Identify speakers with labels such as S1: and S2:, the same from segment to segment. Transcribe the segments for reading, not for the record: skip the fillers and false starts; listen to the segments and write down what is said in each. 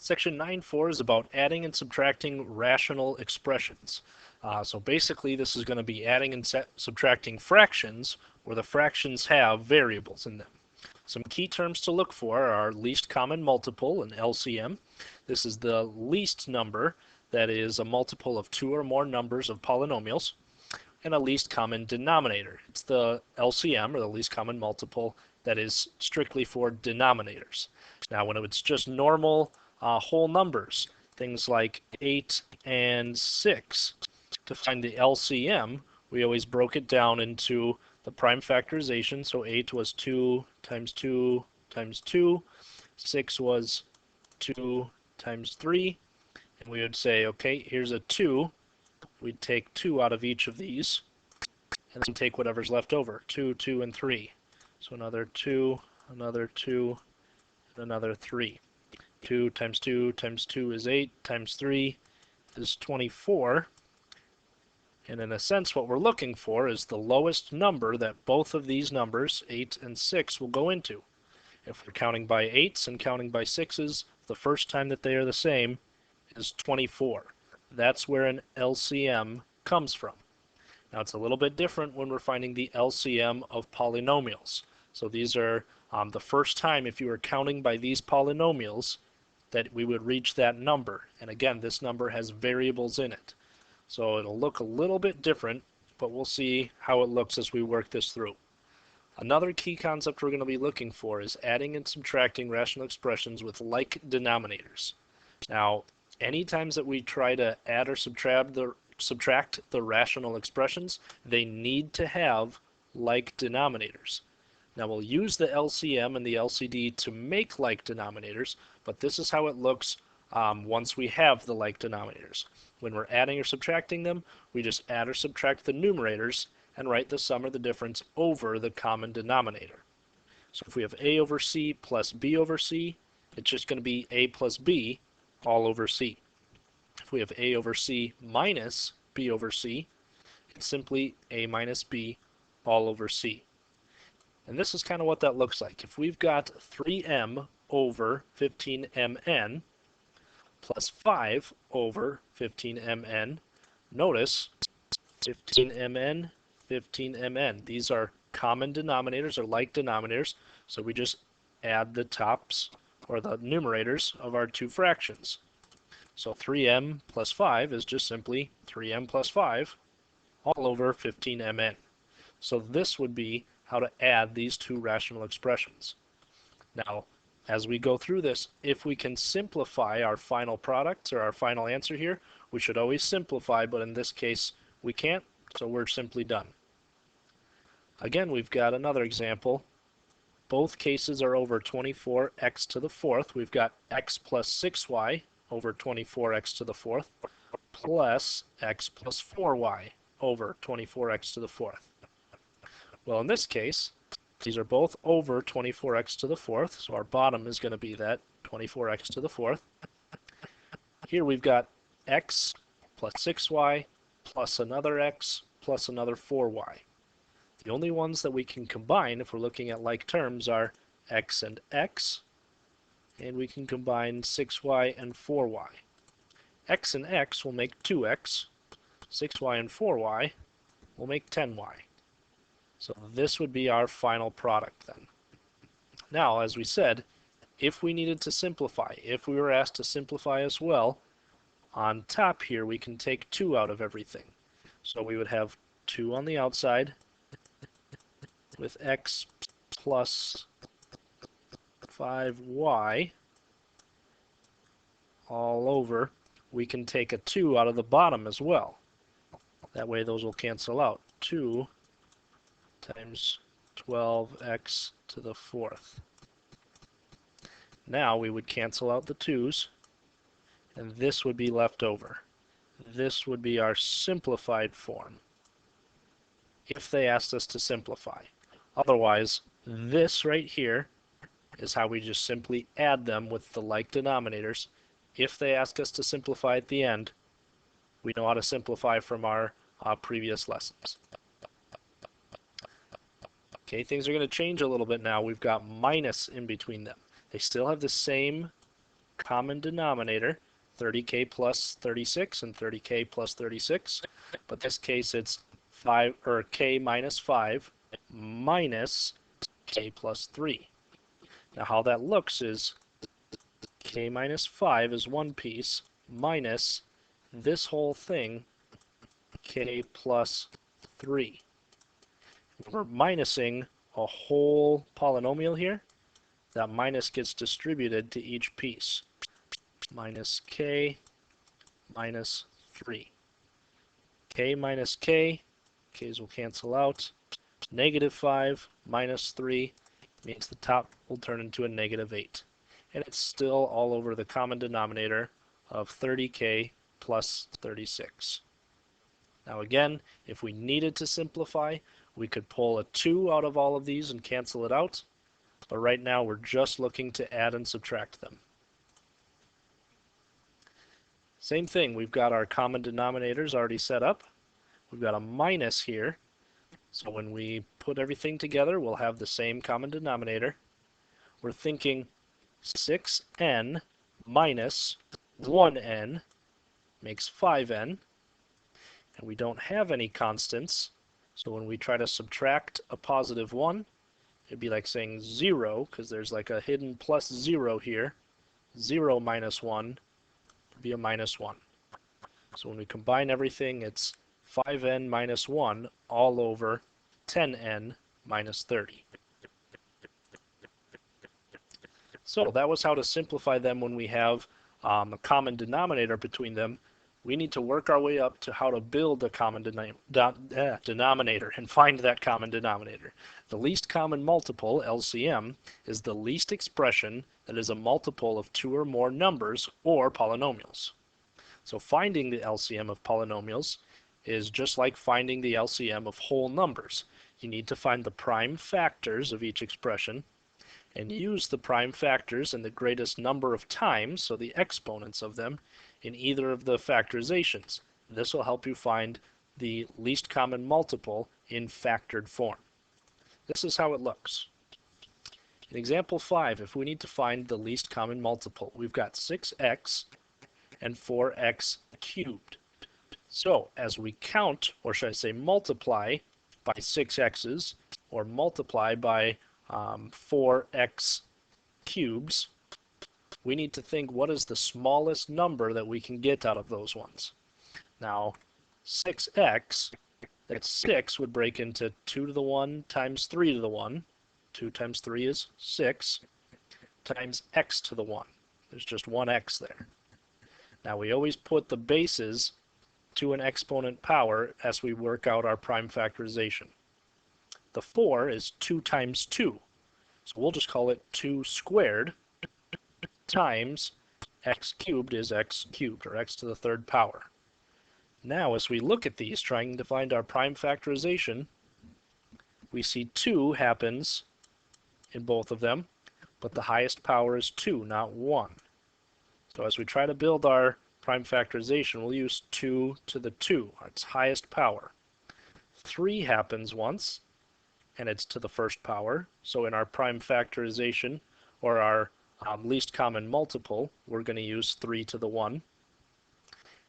S1: Section 9.4 is about adding and subtracting rational expressions. So basically this is going to be adding and subtracting fractions where the fractions have variables in them. Some key terms to look for are least common multiple, and LCM. This is the least number that is a multiple of two or more numbers of polynomials, and a least common denominator. It's the LCM, or the least common multiple, that is strictly for denominators. Now when it's just normal whole numbers, things like 8 and 6, to find the LCM, we always broke it down into the prime factorization. So 8 was 2 times 2 times 2, 6 was 2 times 3, and we would say, okay, here's a 2. We'd take 2 out of each of these, and then take whatever's left over, 2, 2, and 3. So another 2, another 2, and another 3. 2 times 2 times 2 is 8, times 3 is 24. And in a sense, what we're looking for is the lowest number that both of these numbers, 8 and 6, will go into. If we're counting by 8s and counting by 6s, the first time that they are the same is 24. That's where an LCM comes from. Now it's a little bit different when we're finding the LCM of polynomials. So these are the first time, if you were counting by these polynomials, that we would reach that number. And again, this number has variables in it. So it'll look a little bit different, but we'll see how it looks as we work this through. Another key concept we're going to be looking for is adding and subtracting rational expressions with like denominators. Now, any times that we try to add or subtract the rational expressions, they need to have like denominators. Now we'll use the LCM and the LCD to make like denominators, but this is how it looks once we have the like denominators. When we're adding or subtracting them, we just add or subtract the numerators and write the sum or the difference over the common denominator. So if we have A over C plus B over C, it's just going to be A plus B all over C. If we have A over C minus B over C, it's simply A minus B all over C. And this is kind of what that looks like. If we've got 3m over 15mn plus 5 over 15mn, notice 15mn, 15mn. These are common denominators or like denominators, so we just add the tops or the numerators of our two fractions. So 3m plus 5 is just simply 3m plus 5 all over 15mn. So this would be how to add these two rational expressions. Now, as we go through this, if we can simplify our final product or our final answer here, we should always simplify, but in this case we can't, so we're simply done. Again, we've got another example. Both cases are over 24x to the fourth. We've got x plus 6y over 24x to the fourth plus x plus 4y over 24x to the fourth. Well, in this case, these are both over 24x to the fourth, so our bottom is going to be that 24x to the fourth. Here we've got x plus 6y plus another x plus another 4y. The only ones that we can combine if we're looking at like terms are x, and we can combine 6y and 4y. X and x will make 2x, 6y and 4y will make 10y. So this would be our final product then. Now, as we said, if we needed to simplify, if we were asked to simplify as well, on top here we can take 2 out of everything. So we would have 2 on the outside with x plus 5y all over. We can take a 2 out of the bottom as well. That way those will cancel out. 2 times 12x to the fourth. Now we would cancel out the 2's, and this would be left over. This would be our simplified form if they asked us to simplify. Otherwise, this right here is how we just simply add them with the like denominators. If they ask us to simplify at the end, we know how to simplify from our previous lessons. Okay, things are going to change a little bit now. We've got minus in between them. They still have the same common denominator, 30k plus 36 and 30k plus 36, but in this case it's 5 or k minus 5 minus k plus 3. Now how that looks is k minus 5 is one piece minus this whole thing, k plus 3. We're minusing a whole polynomial here. That minus gets distributed to each piece. Minus k minus 3. K minus k, k's will cancel out. Negative 5 minus 3 means the top will turn into a negative 8. And it's still all over the common denominator of 30k plus 36. Now again, if we needed to simplify, we could pull a 2 out of all of these and cancel it out. But right now we're just looking to add and subtract them. Same thing, we've got our common denominators already set up. We've got a minus here. So when we put everything together, we'll have the same common denominator. We're thinking 6n minus 1n makes 5n. And we don't have any constants. So when we try to subtract a positive 1, it'd be like saying 0, because there's like a hidden plus 0 here. 0 minus 1 would be a minus 1. So when we combine everything, it's 5n minus 1 all over 10n minus 30. So that was how to simplify them when we have a common denominator between them. We need to work our way up to how to build a common denominator and find that common denominator. The least common multiple, LCM, is the least expression that is a multiple of 2 or more numbers or polynomials. So finding the LCM of polynomials is just like finding the LCM of whole numbers. You need to find the prime factors of each expression and use the prime factors in the greatest number of times, so the exponents of them, in either of the factorizations. This will help you find the least common multiple in factored form. This is how it looks. In example 5, if we need to find the least common multiple, we've got 6x and 4x cubed. So as we count, or should I say multiply by 6x's, or multiply by 4x cubes, we need to think what is the smallest number that we can get out of those ones. Now 6x, that's 6 would break into 2 to the 1 times 3 to the 1. 2 times 3 is 6 times x to the 1. There's just one x there. Now we always put the bases to an exponent power as we work out our prime factorization. The 4 is 2 times 2. So we'll just call it 2 squared times x cubed is x cubed, or x to the 3rd power. Now as we look at these, trying to find our prime factorization, we see 2 happens in both of them, but the highest power is 2, not 1. So as we try to build our prime factorization, we'll use 2 to the 2, its highest power. 3 happens once, and it's to the 1st power. So in our prime factorization, or our least common multiple, we're going to use 3 to the 1.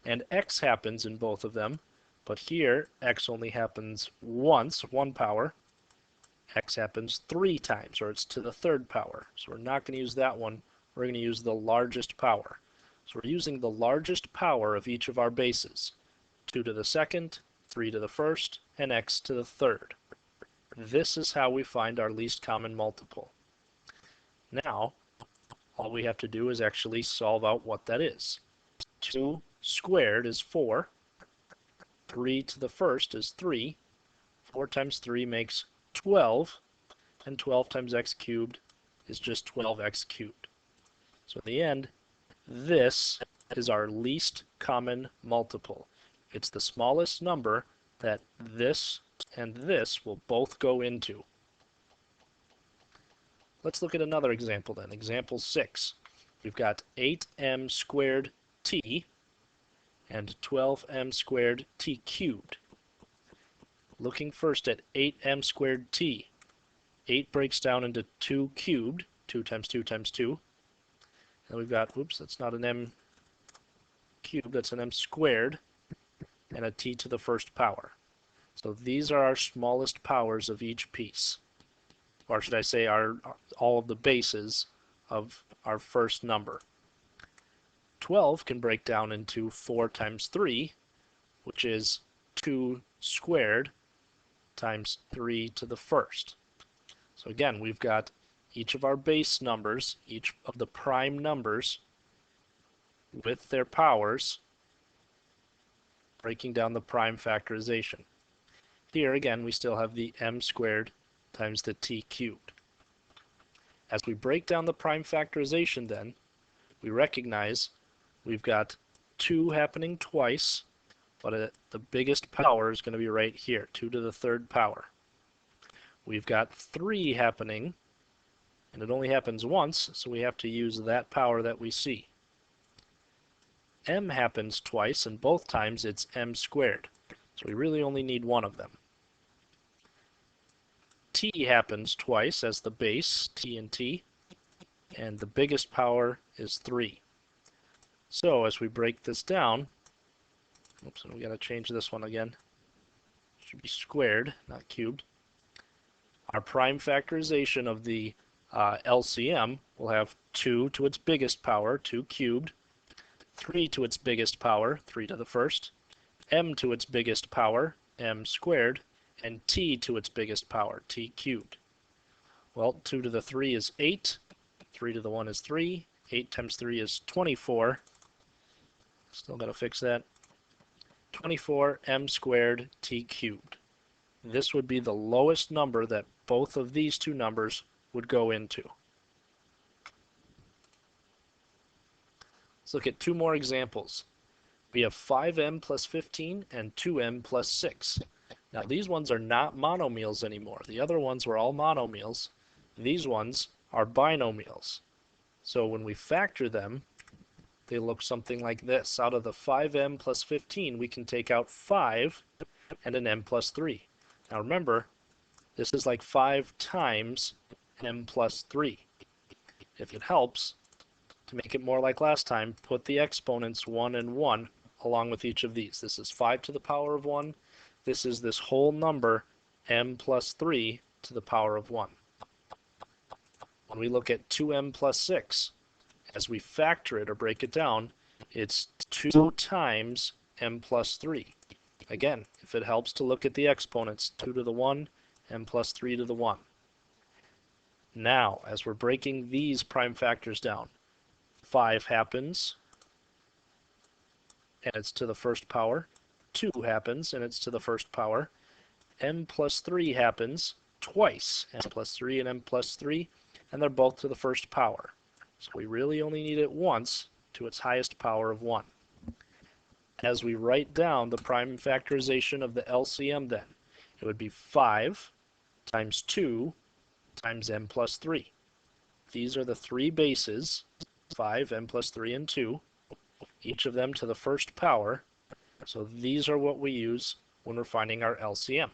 S1: And x happens in both of them, but here x only happens once, 1 power. X happens 3 times, or it's to the 3rd power. So we're not going to use that one. We're going to use the largest power. So we're using the largest power of each of our bases. 2 to the 2nd, 3 to the 1st, and x to the 3rd. This is how we find our least common multiple. Now, all we have to do is actually solve out what that is. 2 squared is 4. 3 to the 1st is 3. 4 times 3 makes 12. And 12 times x cubed is just 12x cubed. So in the end, this is our least common multiple. It's the smallest number that this and this will both go into. Let's look at another example then. Example 6. We've got 8m squared t and 12m squared t cubed. Looking first at 8m squared t. 8 breaks down into 2 cubed, 2 times 2 times 2. And we've got, oops, that's not an m cubed, that's an m squared, and a t to the first power. So these are our smallest powers of each piece. Or should I say all of the bases of our first number. 12 can break down into 4 times 3, which is 2 squared times 3 to the first. So again, we've got each of our base numbers, each of the prime numbers with their powers, breaking down the prime factorization. Here again, we still have the m squared times the t cubed. As we break down the prime factorization then, we recognize we've got 2 happening twice, but the biggest power is going to be right here, 2 to the third power. We've got 3 happening, and it only happens once, so we have to use that power that we see. M happens twice, and both times it's m squared, so we really only need one of them. T happens twice as the base, t and t, and the biggest power is 3. So as we break this down, oops, we got to change this one again. It should be squared, not cubed. Our prime factorization of the LCM will have 2 to its biggest power, 2 cubed, 3 to its biggest power, 3 to the first, m to its biggest power, m squared, and t to its biggest power, t cubed. Well, 2 to the 3 is 8, 3 to the 1 is 3, 8 times 3 is 24. Still got to fix that. 24 m squared t cubed. This would be the lowest number that both of these two numbers would go into. Let's look at 2 more examples. We have 5m plus 15 and 2m plus 6. Now these ones are not monomials anymore. The other ones were all monomials. These ones are binomials. So when we factor them, they look something like this. Out of the 5m plus 15, we can take out 5 and an m plus 3. Now remember, this is like 5 times m plus 3. If it helps, to make it more like last time, put the exponents 1 and 1 along with each of these. This is 5 to the power of 1. This is this whole number, m plus 3 to the power of 1. When we look at 2m plus 6, as we factor it or break it down, it's 2 times m plus 3. Again, if it helps to look at the exponents, 2 to the 1, m plus 3 to the 1. Now, as we're breaking these prime factors down, 5 happens, and it's to the first power. 2 happens, and it's to the first power. m plus 3 happens twice, m plus 3 and m plus 3, and they're both to the first power. So we really only need it once to its highest power of 1. As we write down the prime factorization of the LCM then, it would be 5 times 2 times m plus 3. These are the 3 bases, 5, m plus 3, and 2, each of them to the first power. So these are what we use when we're finding our LCM.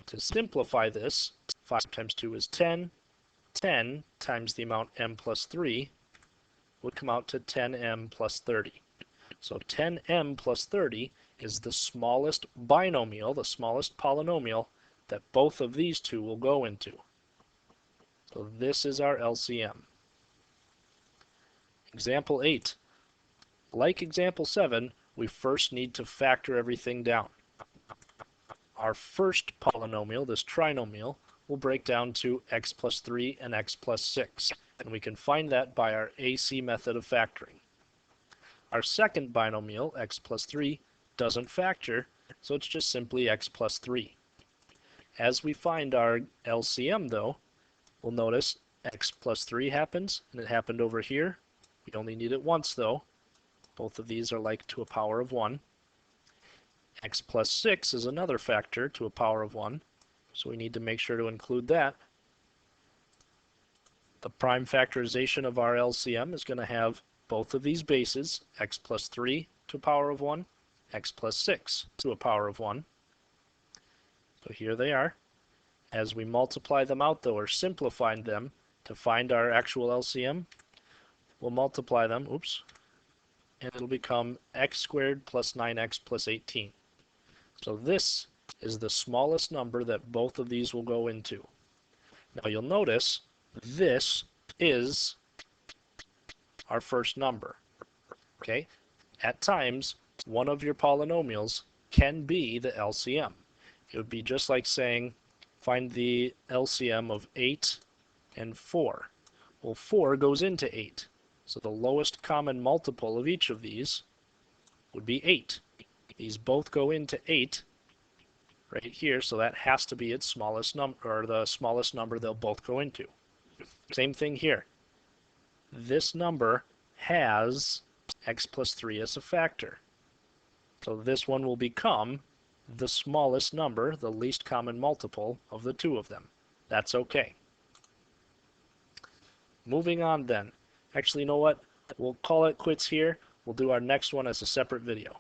S1: To simplify this, 5 times 2 is 10. 10 times the amount m plus 3 would come out to 10m plus 30. So 10m plus 30 is the smallest binomial, the smallest polynomial that both of these two will go into. So this is our LCM. Example 8. Like example 7, we first need to factor everything down. Our first polynomial, this trinomial, will break down to x plus 3 and x plus 6, and we can find that by our AC method of factoring. Our second binomial, x plus 3, doesn't factor, so it's just simply x plus 3. As we find our LCM, though, we'll notice x plus 3 happens, and it happened over here. We only need it once, though. Both of these are like to a power of 1. X plus 6 is another factor to a power of 1, so we need to make sure to include that. The prime factorization of our LCM is going to have both of these bases, x plus 3 to a power of 1, x plus 6 to a power of 1. So here they are. As we multiply them out, though, or simplify them to find our actual LCM, we'll multiply them, oops, and it'll become x squared plus 9x plus 18. So this is the smallest number that both of these will go into. Now you'll notice this is our first number. Okay? At times, one of your polynomials can be the LCM. It would be just like saying, find the LCM of 8 and 4. Well, 4 goes into 8. So the lowest common multiple of each of these would be 8. These both go into 8 right here, so that has to be its smallest number, or the smallest number they'll both go into. Same thing here. This number has x plus 3 as a factor. So this one will become the smallest number, the least common multiple of the two of them. That's okay. Moving on then. Actually, you know what? We'll call it quits here. We'll do our next one as a separate video.